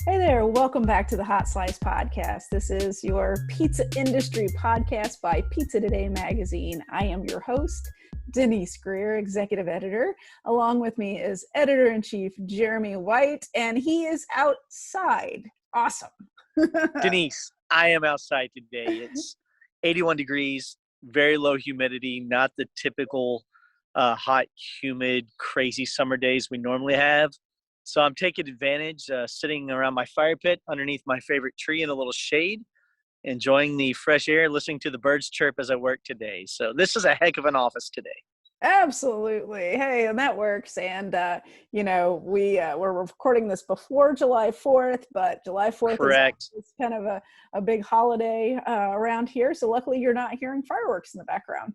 Hey there, welcome back to the Hot Slice Podcast. This is your pizza industry podcast by Pizza Today magazine. I am your host, Denise Greer, executive editor. Along with me is editor-in-chief Jeremy White, and he is outside. Awesome. Denise, I am outside today. It's 81 degrees, very low humidity, not the typical hot, humid, crazy summer days we normally have. So I'm taking advantage, sitting around my fire pit underneath my favorite tree in a little shade, enjoying the fresh air, listening to the birds chirp as I work today. So this is a heck of an office today. Absolutely. Hey, and that works. And, we're recording this before July 4th, but July 4th Correct. is kind of a big holiday around here. So luckily you're not hearing fireworks in the background.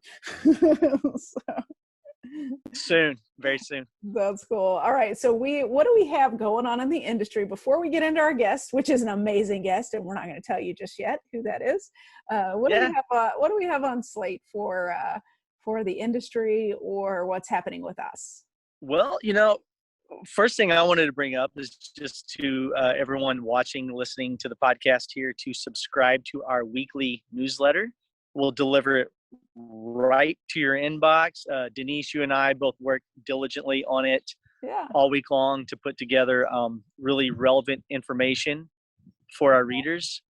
Soon, very soon. That's cool. All right. So what do we have going on in the industry before we get into our guest, which is an amazing guest, and we're not going to tell you just yet who that is. What do we have on slate for the industry, or what's happening with us? Well, first thing I wanted to bring up is just to everyone watching, listening to the podcast here, to subscribe to our weekly newsletter. We'll deliver it right to your inbox. Denise, you and I both work diligently on it all week long to put together really relevant information for our readers.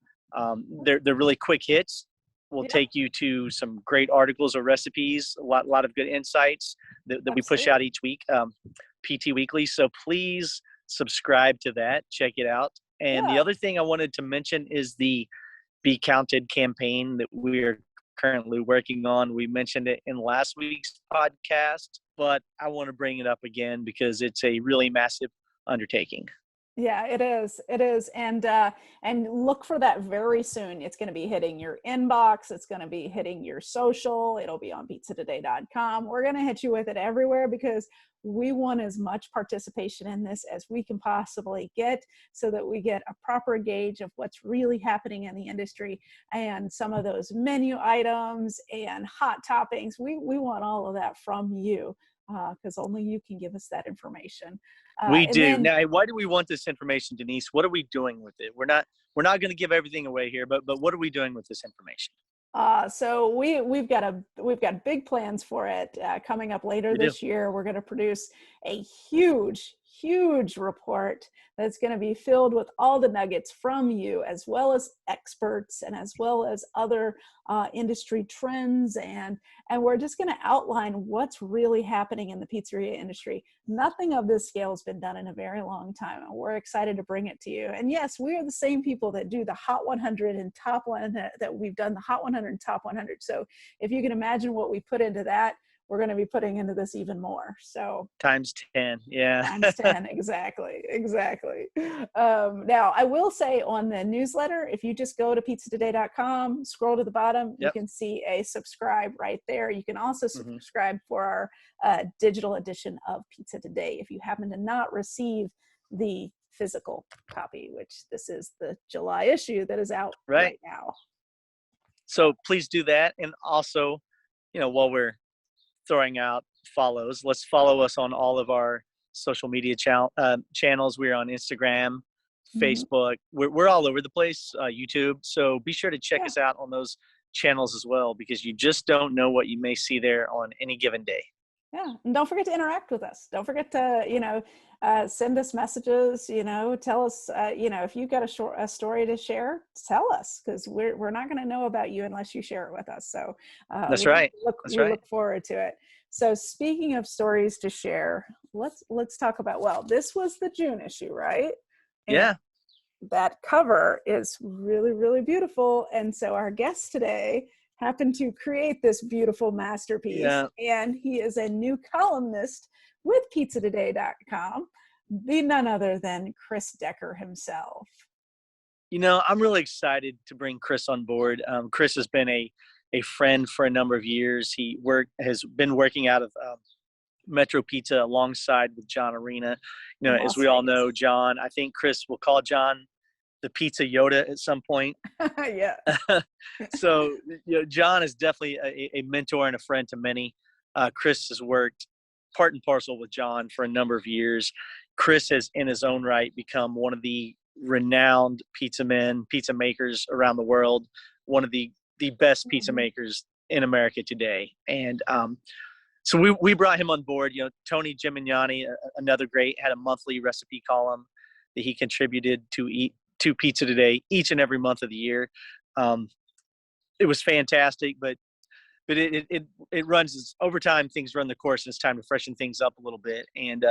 They're really quick hits. We'll take you to some great articles or recipes, a lot of good insights that we push out each week, PT Weekly. So please subscribe to that. Check it out. And the other thing I wanted to mention is the Be Counted campaign that we are currently working on. We mentioned it in last week's podcast, but I want to bring it up again because it's a really massive undertaking. Yeah, it is. It is. And look for that very soon. It's going to be hitting your inbox. It's going to be hitting your social. It'll be on pizzatoday.com. We're going to hit you with it everywhere because we want as much participation in this as we can possibly get so that we get a proper gauge of what's really happening in the industry and some of those menu items and hot toppings. We want all of that from you because only you can give us that information. We do. Now, why do we want this information, Denise? What are we doing with it? We're not going to give everything away here, but what are we doing with this information? So we've got big plans for it coming up later this year. We're going to produce a huge report that's going to be filled with all the nuggets from you, as well as experts and as well as other industry trends. And we're just going to outline what's really happening in the pizzeria industry. Nothing of this scale has been done in a very long time. And we're excited to bring it to you. And yes, we are the same people that do the Hot 100 and Top 100, that we've done the Hot 100 and Top 100. So if you can imagine what we put into that, we're going to be putting into this even more. So times 10. Yeah. Times 10. Exactly. Now I will say on the newsletter, if you just go to pizzatoday.com, scroll to the bottom, you can see a subscribe right there. You can also subscribe for our digital edition of Pizza Today. If you happen to not receive the physical copy, which this is the July issue that is out right now. So please do that. And also, while we're throwing out follows, let's follow us on all of our social media channels. We're on Instagram, Facebook. We're all over the place, YouTube. So be sure to check us out on those channels as well, because you just don't know what you may see there on any given day. Yeah. And don't forget to interact with us. Don't forget to, send us messages, tell us, if you've got a story to share, tell us, because we're not going to know about you unless you share it with us. So That's right. We look forward to it. So speaking of stories to share, let's talk about, this was the June issue, right? And that cover is really, really beautiful. And so our guest today happened to create this beautiful masterpiece. And he is a new columnist with pizzatoday.com, be none other than Chris Decker himself. I'm really excited to bring Chris on board. Chris has been a friend for a number of years. He has been working out of Metro Pizza alongside with John Arena. As we all know, John, I think Chris will call John the Pizza Yoda at some point. Yeah. So, John is definitely a mentor and a friend to many. Chris has worked part and parcel with John for a number of years. Chris has, in his own right, become one of the renowned pizza men, pizza makers around the world, one of the best pizza makers in America today. And so we brought him on board. You know, Tony Gimignani, another great, had a monthly recipe column that he contributed to Pizza Today each and every month of the year. It was fantastic, but it runs over time. Things run the course, and it's time to freshen things up a little bit. And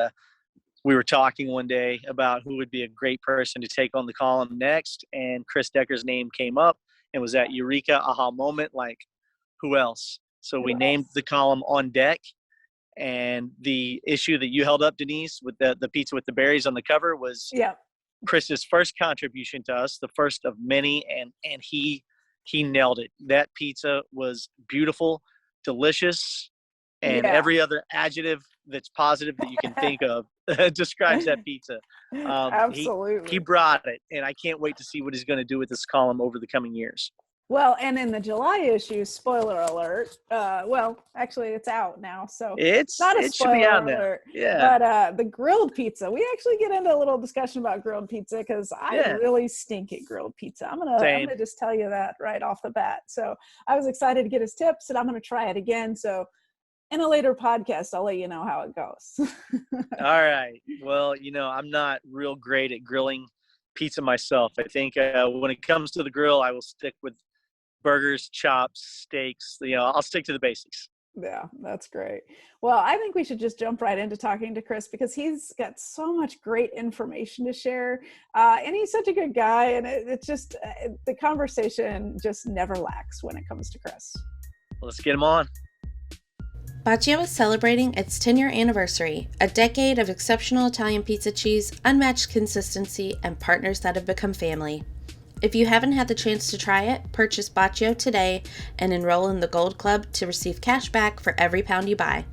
we were talking one day about who would be a great person to take on the column next, and Chris Decker's name came up, and was that eureka aha moment, like, who else? So we named the column On Deck, and the issue that you held up, Denise, with the pizza with the berries on the cover was Chris's first contribution to us, the first of many, and he nailed it. That pizza was beautiful, delicious, and every other adjective that's positive that you can think of describes that pizza. Absolutely. He brought it, and I can't wait to see what he's going to do with this column over the coming years. Well, and in the July issue, spoiler alert. Well, actually, it's out now, so it's not a spoiler alert. Yeah. But the grilled pizza, we actually get into a little discussion about grilled pizza because I really stink at grilled pizza. I'm gonna just tell you that right off the bat. So I was excited to get his tips, and I'm gonna try it again. So in a later podcast, I'll let you know how it goes. All right. Well, you know, I'm not real great at grilling pizza myself. I think when it comes to the grill, I will stick with burgers, chops, steaks. You know, I'll stick to the basics. Yeah, that's great. Well, I think we should just jump right into talking to Chris because he's got so much great information to share. And he's such a good guy. And it's just, the conversation just never lacks when it comes to Chris. Let's get him on. Bacio is celebrating its 10-year anniversary, a decade of exceptional Italian pizza cheese, unmatched consistency, and partners that have become family. If you haven't had the chance to try it, purchase Bacio today and enroll in the Gold Club to receive cash back for every pound you buy.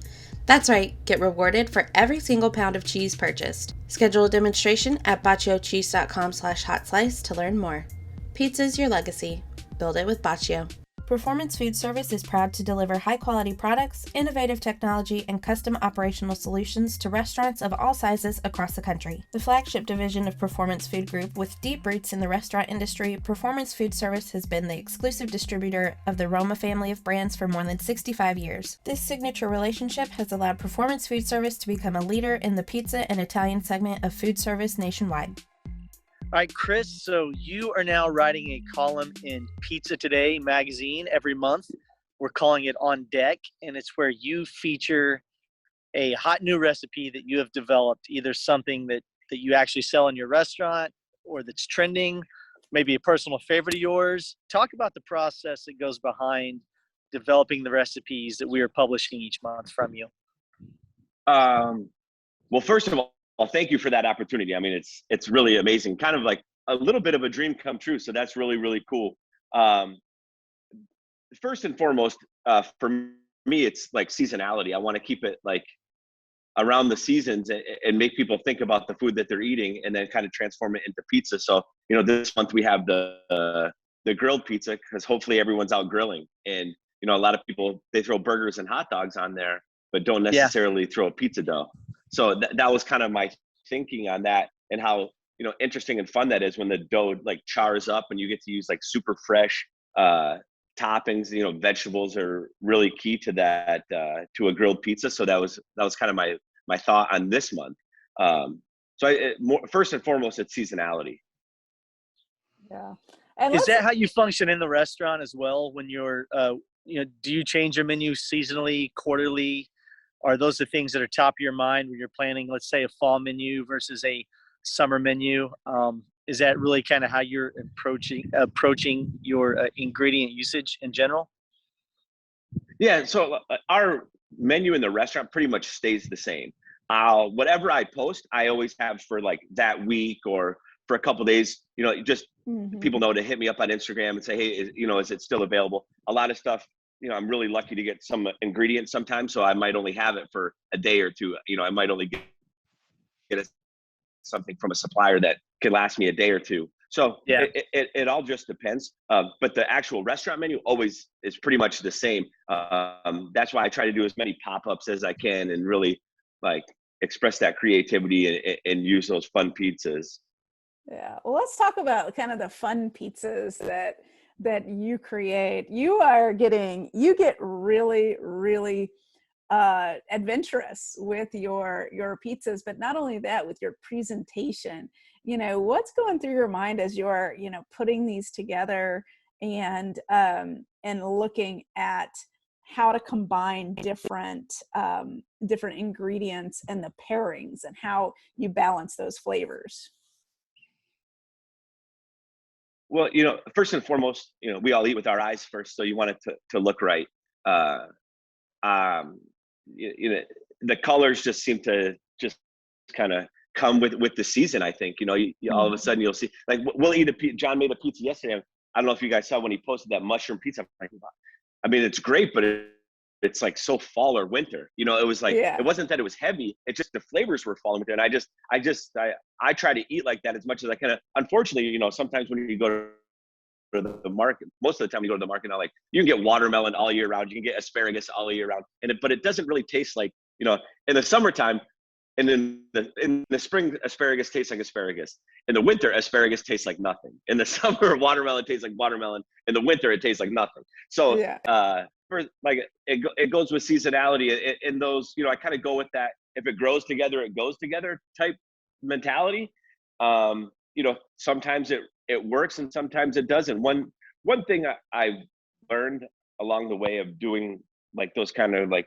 That's right, get rewarded for every single pound of cheese purchased. Schedule a demonstration at baciocheese.com/hotslice to learn more. Pizza is your legacy. Build it with Bacio. Performance Food Service is proud to deliver high-quality products, innovative technology, and custom operational solutions to restaurants of all sizes across the country. The flagship division of Performance Food Group, with deep roots in the restaurant industry, Performance Food Service has been the exclusive distributor of the Roma family of brands for more than 65 years. This signature relationship has allowed Performance Food Service to become a leader in the pizza and Italian segment of food service nationwide. All right, Chris, so you are now writing a column in Pizza Today magazine every month. We're calling it On Deck, and it's where you feature a hot new recipe that you have developed, either something that you actually sell in your restaurant or that's trending, maybe a personal favorite of yours. Talk about the process that goes behind developing the recipes that we are publishing each month from you. Well, first of all, thank you for that opportunity. I mean, it's really amazing, kind of like a little bit of a dream come true. So that's really, really cool. First and foremost, for me, it's like seasonality. I want to keep it like around the seasons and make people think about the food that they're eating and then kind of transform it into pizza. So, you know, this month we have the grilled pizza because hopefully everyone's out grilling. And, you know, a lot of people, they throw burgers and hot dogs on there, but don't necessarily throw a pizza dough. So that was kind of my thinking on that and how, you know, interesting and fun that is when the dough like chars up and you get to use like super fresh toppings. You know, vegetables are really key to that, to a grilled pizza. So that was kind of my thought on this month. First and foremost, it's seasonality. Yeah. And is that how you function in the restaurant as well? When you're, you know, do you change your menu seasonally, quarterly? Are those the things that are top of your mind when you're planning, let's say, a fall menu versus a summer menu? Is that really kind of how you're approaching your ingredient usage in general? Yeah, so our menu in the restaurant pretty much stays the same. Whatever I post, I always have for like that week or for a couple of days. You know, just people know to hit me up on Instagram and say, hey, is it still available? A lot of stuff. You know, I'm really lucky to get some ingredients sometimes, so I might only have it for a day or two. You know, I might only get something from a supplier that can last me a day or two. So it all just depends. But the actual restaurant menu always is pretty much the same. That's why I try to do as many pop-ups as I can and really like express that creativity and use those fun pizzas. Yeah. Well, let's talk about kind of the fun pizzas that you create. You get really, really adventurous with your pizzas, but not only that, with your presentation. What's going through your mind as you're putting these together and looking at how to combine different ingredients and the pairings and how you balance those flavors. Well, first and foremost, we all eat with our eyes first, so you want it to look right. Uh, um, the colors just seem to just kind of come with the season. I think, all of a sudden you'll see, like, we'll eat John made a pizza yesterday. I don't know if you guys saw when he posted that mushroom pizza. I mean, it's great, but it's like so fall or winter. It was like, Yeah. it wasn't that it was heavy. It's just the flavors were falling with it. And I try to eat like that as much as I can. Unfortunately, sometimes when you go to the market, most of the time you go to the market now, like, you can get watermelon all year round, you can get asparagus all year round, but it doesn't really taste like, in the summertime, and in the spring, asparagus tastes like asparagus. In the winter, asparagus tastes like nothing. In the summer, watermelon tastes like watermelon. In the winter, it tastes like nothing. So Yeah. for like, it goes with seasonality. In those, I kind of go with that. If it grows together, it goes together type mentality. Sometimes it works and sometimes it doesn't. One thing I've learned along the way of doing like those kind of, like,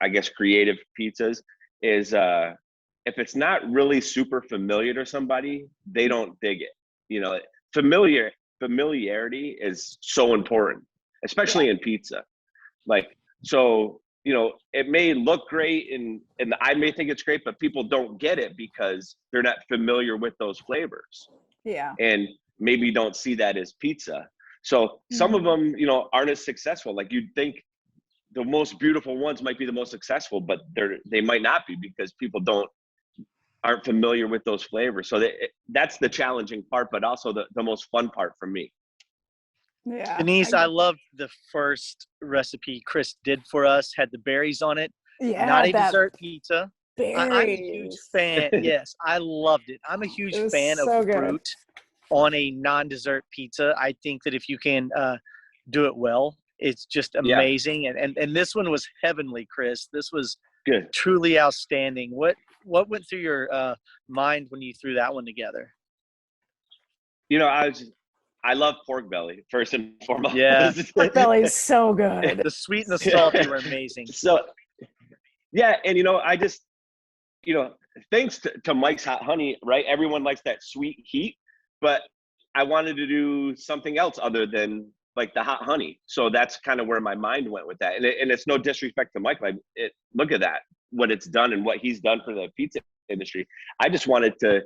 I guess, creative pizzas is if it's not really super familiar to somebody, they don't dig it. Familiarity is so important, especially in pizza. Like, so, it may look great and I may think it's great, but people don't get it because they're not familiar with those flavors. Yeah. And maybe don't see that as pizza. So some of them, aren't as successful. Like, you'd think the most beautiful ones might be the most successful, but they might not be because people aren't familiar with those flavors. So that's the challenging part, but also the most fun part for me. Yeah. Denise, I loved the first recipe Chris did for us, had the berries on it. Yeah, Not a that dessert pizza. I'm a huge berries. fan. Yes, I loved it. I'm a huge It was fan of so good. fruit on a non-dessert pizza. I think that if you can do it well, it's just amazing. Yeah. And this one was heavenly, Chris. This was Good. truly outstanding. What went through your mind when you threw that one together? I love pork belly first and foremost. Yeah. Pork belly is so good. The sweet and the salty were amazing. So yeah, and I just, thanks to Mike's Hot Honey, right? Everyone likes that sweet heat, but I wanted to do something else other than like the hot honey. So that's kind of where my mind went with that. And it's no disrespect to Mike. Like, look at that, what it's done and what he's done for the pizza industry. I just wanted to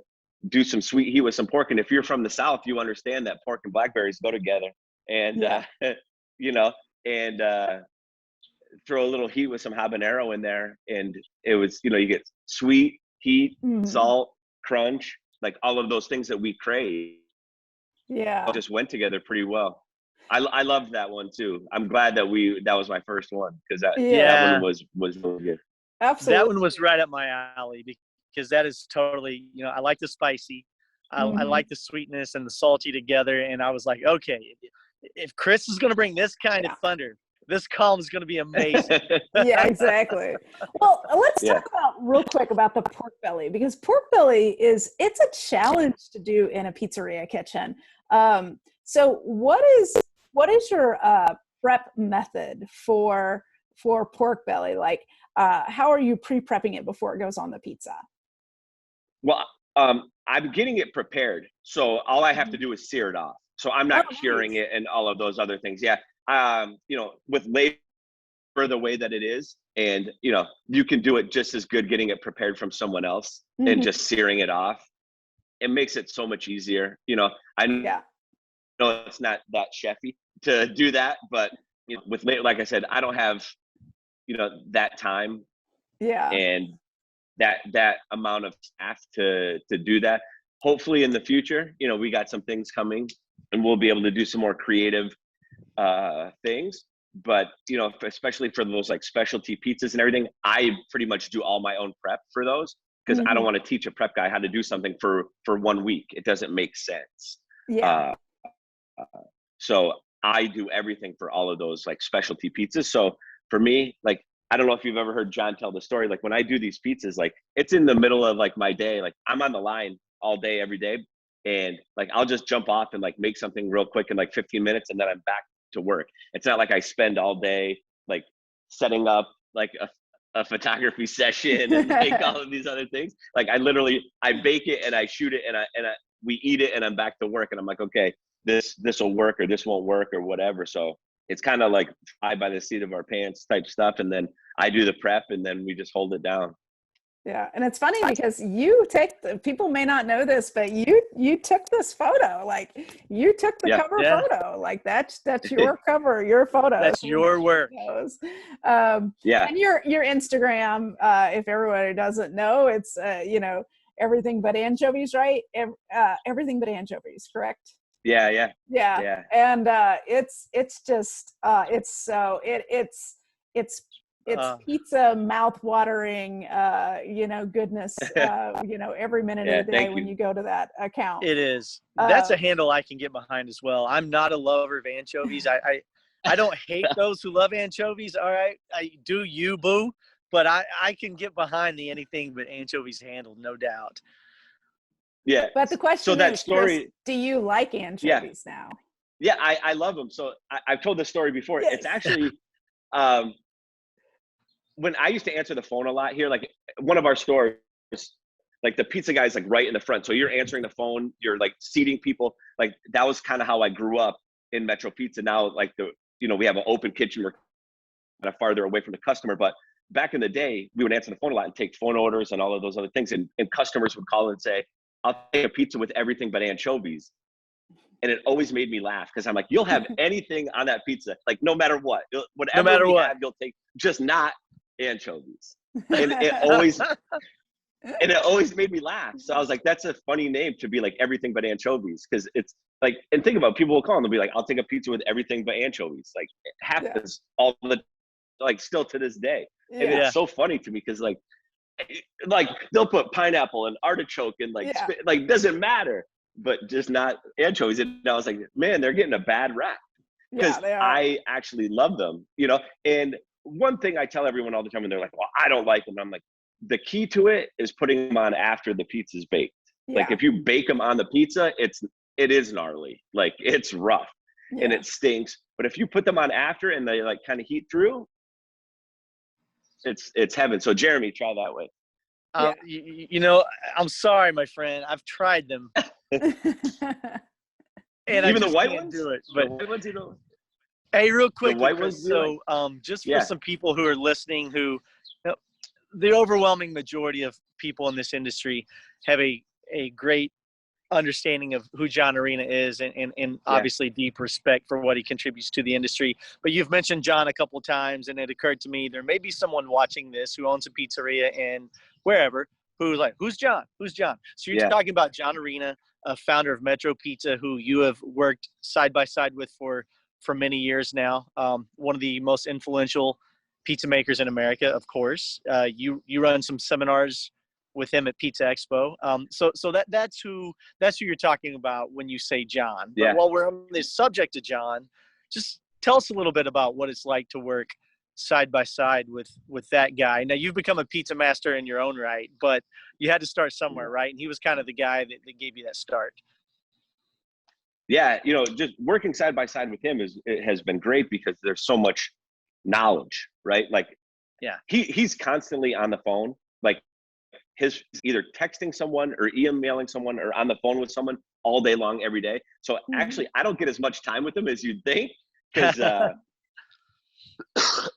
do some sweet heat with some pork. And if you're from the South, you understand that pork and blackberries go together. And, throw a little heat with some habanero in there. And it was, you get sweet, heat, salt, crunch, like all of those things that we crave. Yeah. Just went together pretty well. I loved that one too. I'm glad that was my first one, because that one was really good. Absolutely. That one was right up my alley, because that is totally, I like the spicy. I like the sweetness and the salty together. And I was like, okay, if Chris is going to bring this kind of thunder, this column is going to be amazing. Yeah, exactly. Well, let's talk real quick about the pork belly, because pork belly it's a challenge to do in a pizzeria kitchen. So what is your prep method for pork belly? Like, how are you pre-prepping it before it goes on the pizza? Well, I'm getting it prepared, so all I have to do is sear it off. So I'm not curing it and all of those other things. Yeah. With labor the way that it is, and you can do it just as good getting it prepared from someone else and just searing it off. It makes it so much easier. I know it's not that chefy to do that, but with like I said, I don't have that time and that amount of staff to do that. Hopefully in the future, we got some things coming and we'll be able to do some more creative things. But especially for those like specialty pizzas and everything, I pretty much do all my own prep for those. because I don't want to teach a prep guy how to do something for 1 week. It doesn't make sense. Yeah. So I do everything for all of those like specialty pizzas. So for me, like, I don't know if you've ever heard John tell the story. Like when I do these pizzas, like it's in the middle of like my day, like I'm on the line all day, every day. And like, I'll just jump off and like make something real quick in like 15 minutes. And then I'm back to work. It's not like I spend all day like setting up like a photography session and like all of these other things. Like I bake it and I shoot it and we eat it and I'm back to work. And I'm like, okay, this will work or this won't work or whatever. So it's kind of like fly by the seat of our pants type stuff. And then I do the prep and then we just hold it down. Yeah, and it's funny because people may not know this, but you took this photo, like you took the cover photo, like that's your cover, your photo. That's your work. And your Instagram, if everybody doesn't know, it's everything but anchovies, right? Everything but anchovies, correct? Yeah. And it's pizza mouth-watering, goodness, every minute of the day when you go to that account. It is. That's a handle I can get behind as well. I'm not a lover of anchovies. I don't hate those who love anchovies. All right. I do you, boo. But I can get behind the anything but anchovies handle, no doubt. Yeah. But the question is, Chris, do you like anchovies now? Yeah, I love them. So I've told this story before. Yes. It's actually when I used to answer the phone a lot here, like one of our stores, like the pizza guy's like right in the front. So you're answering the phone, you're like seating people. Like that was kind of how I grew up in Metro Pizza. Now, like we have an open kitchen. We're kind of farther away from the customer. But back in the day, we would answer the phone a lot and take phone orders and all of those other things. And customers would call and say, I'll take a pizza with everything but anchovies. And it always made me laugh because I'm like, you'll have anything on that pizza, like no matter what, whatever we have, you'll take, just not anchovies. And it always made me laugh. So I was like, that's a funny name to be like everything but anchovies, because it's like, and think about it, people will call and they'll be like, I'll take a pizza with everything but anchovies. Like it happens all the, like still to this day. And it's so funny to me because like they'll put pineapple and artichoke and like doesn't matter, but just not anchovies. And I was like, man, they're getting a bad rap because I actually love them, And one thing I tell everyone all the time when they're like, well, I don't like them. I'm like, the key to it is putting them on after the pizza's baked. Yeah. Like if you bake them on the pizza, it is gnarly. Like it's rough and it stinks. But if you put them on after and they like kind of heat through, it's heaven. So Jeremy, try that way. I'm sorry, my friend. I've tried them. And even the white ones? Do it, but hey, real quick, Chris, so just for some people who are listening, who the overwhelming majority of people in this industry have a great understanding of who John Arena is and obviously deep respect for what he contributes to the industry. But you've mentioned John a couple of times, and it occurred to me there may be someone watching this who owns a pizzeria and wherever who's like, who's John? Who's John? So you're talking about John Arena, a founder of Metro Pizza, who you have worked side by side with for many years now. One of the most influential pizza makers in America, of course. You run some seminars with him at Pizza Expo. So that's who you're talking about when you say John. But while we're on this subject of John, just tell us a little bit about what it's like to work side by side with that guy. Now you've become a pizza master in your own right, but you had to start somewhere, right? And he was kind of the guy that gave you that start. Yeah, just working side by side with him has been great because there's so much knowledge, right? Like, he's constantly on the phone, like he's either texting someone or emailing someone or on the phone with someone all day long, every day. So actually, I don't get as much time with him as you'd think because,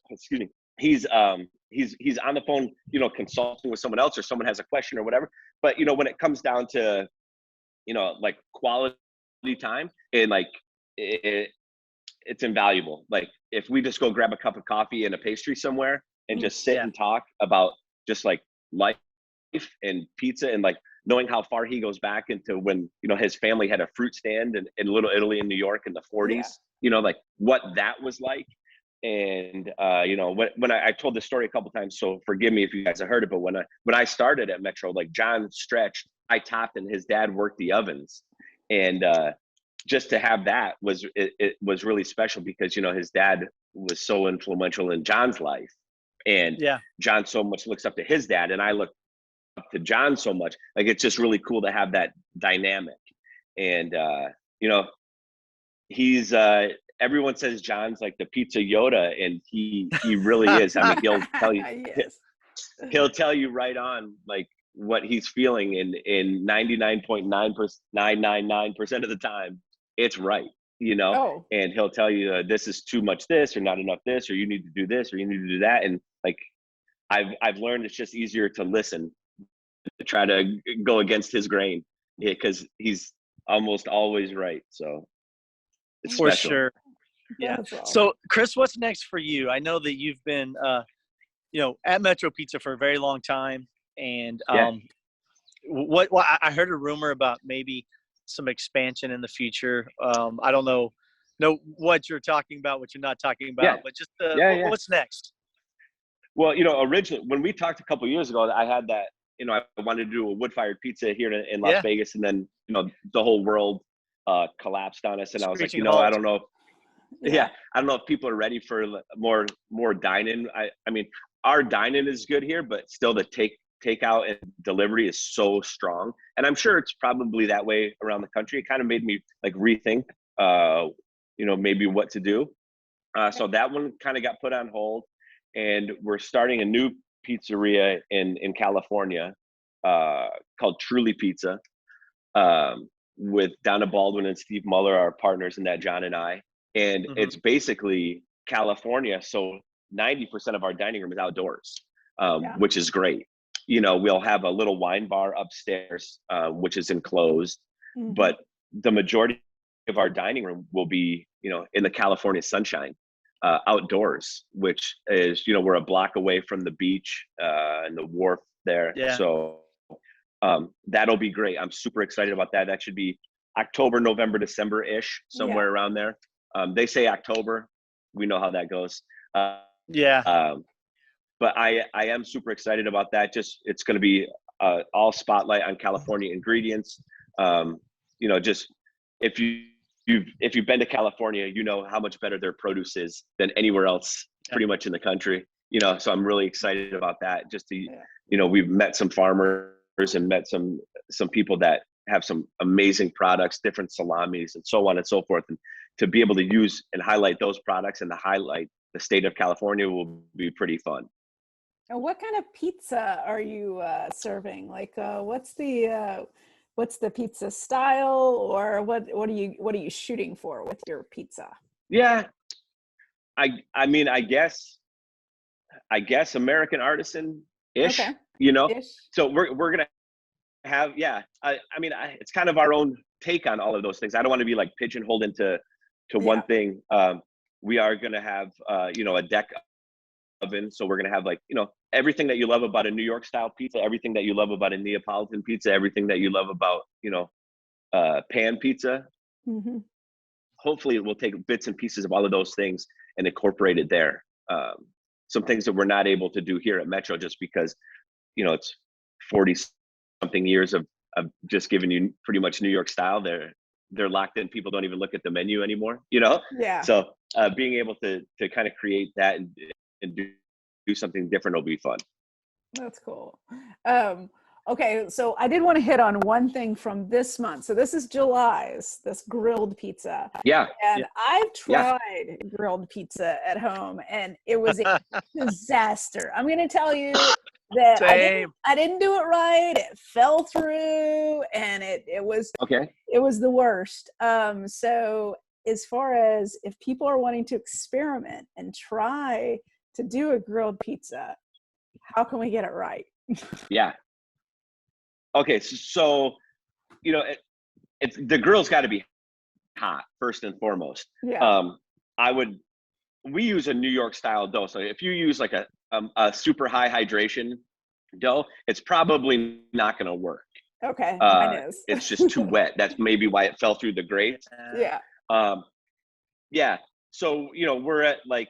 excuse me, he's on the phone, consulting with someone else or someone has a question or whatever. But, when it comes down to, like quality time and like it's invaluable. Like if we just go grab a cup of coffee and a pastry somewhere and just sit and talk about just like life and pizza and like knowing how far he goes back into when his family had a fruit stand in Little Italy in New York in the 40s, like what that was like, And when I told this story a couple times, so forgive me if you guys have heard it, but when I started at Metro, like John stretched, I topped, and his dad worked the ovens, and just to have that it was really special because his dad was so influential in John's life, and Yeah. John so much looks up to his dad, and I look up to John so much. Like, it's just really cool to have that dynamic, and he's everyone says John's like the pizza Yoda, and he really is. I mean, he'll tell you Yes. he'll tell you right on like what he's feeling in 99.999% of the time it's right, Oh, and he'll tell you this is too much this or not enough this, or you need to do this or you need to do that. And like I've learned it's just easier to listen, to try to go against his grain, because he's almost always right. So it's For special. sure. Yeah. that's awesome. So, Chris, what's next for you? I know that you've been, at Metro Pizza for a very long time, and Yeah. I heard a rumor about maybe some expansion in the future. I don't know what you're talking about, what you're not talking about, Yeah. but just Yeah. what's next? Well, originally when we talked a couple years ago, I had that, I wanted to do a wood-fired pizza here in Las Yeah. Vegas, and then, the whole world collapsed on us, and I was like, Screeching I halt. don't know. Yeah. I don't know if people are ready for more dine-in. I mean, our dine-in is good here, but still the takeout and delivery is so strong, and I'm sure it's probably that way around the country. It kind of made me like rethink, maybe what to do. So that one kind of got put on hold, and we're starting a new pizzeria in California called Truly Pizza, with Donna Baldwin and Steve Muller, our partners in that, John and I. And Mhm. it's basically California, so 90% of our dining room is outdoors, Yeah. which is great. We'll have a little wine bar upstairs, which is enclosed, Mhm. but the majority of our dining room will be, in the California sunshine, outdoors, which is, we're a block away from the beach and the wharf there. Yeah. So that'll be great. I'm super excited about that. That should be October, November, December-ish, somewhere around there. They say October. We know how that goes. Yeah. But I am super excited about that. Just, it's going to be all spotlight on California ingredients. Just if you've been to California, how much better their produce is than anywhere else, pretty much in the country. So I'm really excited about that. Just to, we've met some farmers and met some people that have some amazing products, different salamis and so on and so forth. And to be able to use and highlight those products and to highlight the state of California will be pretty fun. And what kind of pizza are you serving? Like, what's the pizza style, or what are you shooting for with your pizza? Yeah, I mean, I guess American artisan ish, Okay. Ish. So we're gonna have, I mean, it's kind of our own take on all of those things. I don't want to be like pigeonholed into one thing. We are gonna have a deck oven, so we're gonna have like everything that you love about a New York style pizza, everything that you love about a Neapolitan pizza, everything that you love about pan pizza. Mm-hmm. Hopefully we'll take bits and pieces of all of those things and incorporate it there. Some things that we're not able to do here at Metro, just because it's 40 something years of just giving you pretty much New York style. They're locked in. People don't even look at the menu anymore, Yeah. So being able to kind of create that and do something different will be fun. That's cool. Okay, so I did want to hit on one thing from this month. So this is July's, this grilled pizza. Yeah. And I've tried grilled pizza at home, and it was a disaster. I'm going to tell you that I didn't do it right. It fell through, and it was the worst. So as far as if people are wanting to experiment and try to do a grilled pizza, how can we get it right? Yeah. Okay, so it's the grill's got to be hot first and foremost. Yeah. We use a New York style dough. So if you use like a super high hydration dough, it's probably not going to work. Okay, mine is. It's just too wet. That's maybe why it fell through the grate. Yeah. Yeah. So we're at like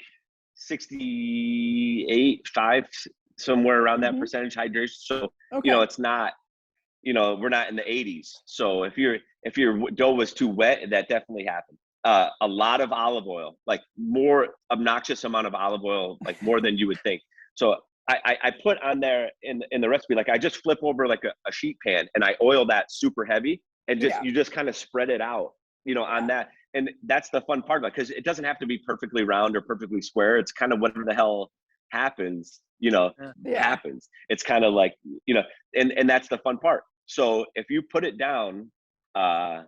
68, 5, somewhere around that percentage hydration. So, it's not, we're not in the 80s. So if your dough was too wet, that definitely happened. A lot of olive oil, like more obnoxious amount of olive oil, like more than you would think. So I put on there in the recipe, like I just flip over like a sheet pan and I oil that super heavy and you just kind of spread it out, on that. And that's the fun part, because it doesn't have to be perfectly round or perfectly square. It's kind of whatever the hell happens, happens. It's kind of like, and that's the fun part. So if you put it down the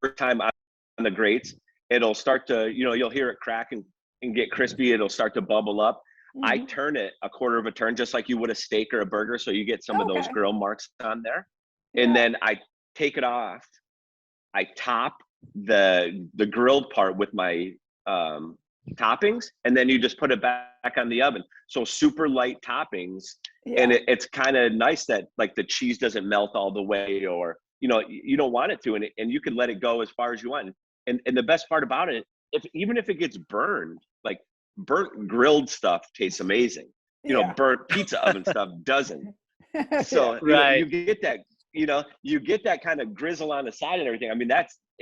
first time on the grates, it'll start to, you'll hear it crack and get crispy. It'll start to bubble up. I turn it a quarter of a turn, just like you would a steak or a burger. So you get some of those grill marks on there. And then I take it off. I top the grilled part with my toppings, and then you just put it back on the oven. So super light toppings. And it's kind of nice that like the cheese doesn't melt all the way, or you don't want it to, and you can let it go as far as you want. And the best part about it, even if it gets burned, like burnt grilled stuff tastes amazing. Burnt pizza oven stuff doesn't. So you get that, you get that kind of grizzle on the side and everything. I mean,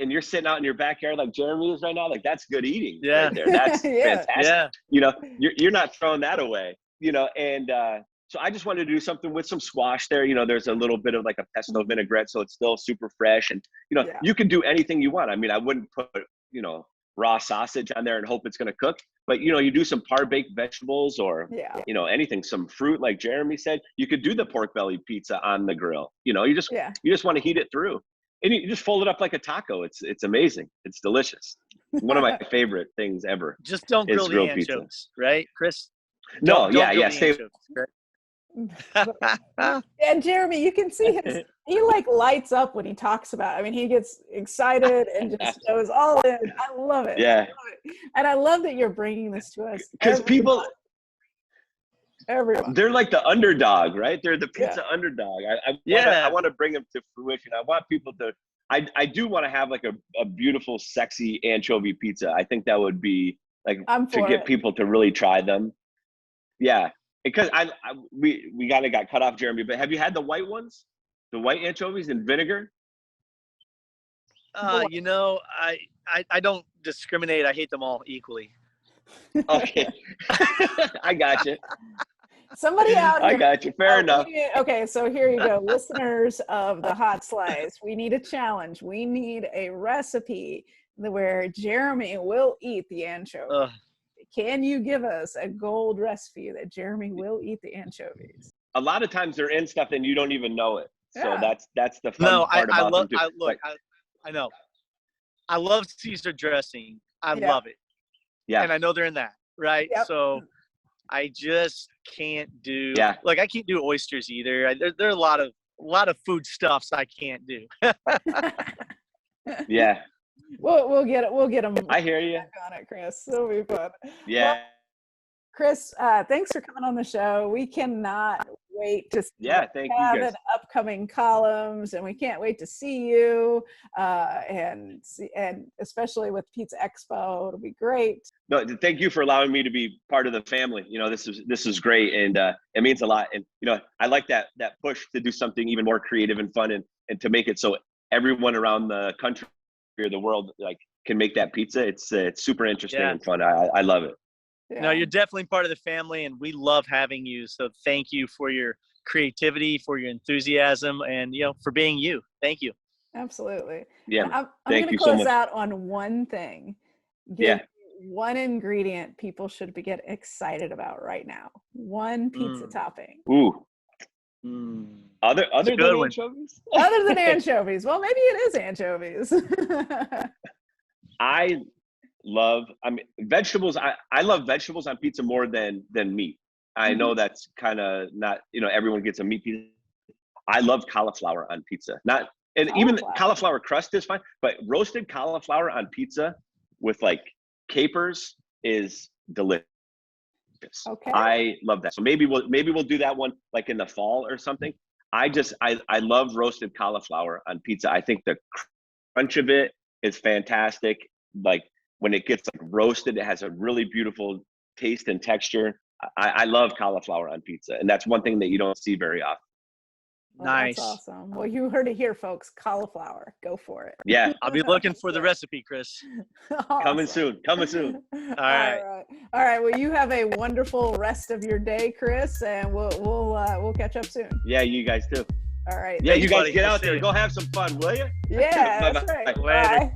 and you're sitting out in your backyard like Jeremy is right now, like that's good eating right there. That's fantastic. You're not throwing that away, and so I just wanted to do something with some squash there. There's a little bit of like a pesto vinaigrette, so it's still super fresh. And, you can do anything you want. I mean, I wouldn't put, raw sausage on there and hope it's going to cook. But, you do some par-baked vegetables or, anything, some fruit, like Jeremy said. You could do the pork belly pizza on the grill. You just want to heat it through. And you just fold it up like a taco. It's amazing. It's delicious. One of my favorite things ever. Just don't grill the anchovies, right, Chris? No, stay. And Jeremy, you can see he like lights up when he talks about it. I mean, he gets excited and just goes all in. I love it. Yeah. And I love that you're bringing this to us. Because everyone, they're like the underdog, right? They're the pizza underdog. I want to bring them to fruition. I want people to, I do want to have like a beautiful, sexy anchovy pizza. I think that would be like to get people to really try them. Yeah. Because we kind of got cut off, Jeremy, but have you had the white ones? The white anchovies in vinegar? I don't discriminate. I hate them all equally. Okay. I got you. Somebody out here. I got you. Fair enough. Okay, so here you go. Listeners of the Hot Slice, we need a challenge. We need a recipe where Jeremy will eat the anchovy. Can you give us a gold recipe that Jeremy will eat the anchovies? A lot of times they're in stuff and you don't even know it. So that's the fun part about them too. I know. I love Caesar dressing. I love it. Yeah. And I know they're in that, right? Yep. So I just can't do like I can't do oysters either. There are a lot of food stuffs I can't do. Yeah. We'll get it. We'll get them. I hear you. On it, Chris. It'll be fun. Yeah. Well, Chris, thanks for coming on the show. We cannot wait to thank you guys. Upcoming columns, and we can't wait to see you. And especially with Pizza Expo, it'll be great. No, thank you for allowing me to be part of the family. This is great, and it means a lot. And I like that push to do something even more creative and fun, and to make it so everyone around the country or the world like can make that pizza. It's super interesting and fun. I love it. Yeah. No, you're definitely part of the family, and we love having you. So thank you for your creativity, for your enthusiasm, and for being you. Thank you. Absolutely. Yeah. I'm going to close out on one thing. Give one ingredient people should get excited about right now. One pizza topping. Ooh. Other than anchovies? Other than anchovies. Well, maybe it is anchovies. I love vegetables. I love vegetables on pizza more than meat. I know that's kind of not, everyone gets a meat pizza. I love cauliflower on pizza. Even cauliflower crust is fine, but roasted cauliflower on pizza with like capers is delicious. Okay. I love that. So maybe we'll do that one like in the fall or something. I love roasted cauliflower on pizza. I think the crunch of it is fantastic. Like when it gets like roasted, it has a really beautiful taste and texture. I love cauliflower on pizza, and that's one thing that you don't see very often. Well, Nice. That's awesome. Well, you heard it here, folks. Cauliflower. Go for it. Yeah, I'll be looking for the recipe, Chris. coming Awesome. soon. Coming soon. All right. All right. Well, you have a wonderful rest of your day, Chris, and we'll catch up soon. Yeah, you guys too. All right. Yeah, Thanks, you guys buddy. get We'll out see there. you. Go have some fun, will you? Yeah, that's Bye-bye. right. Later. Bye.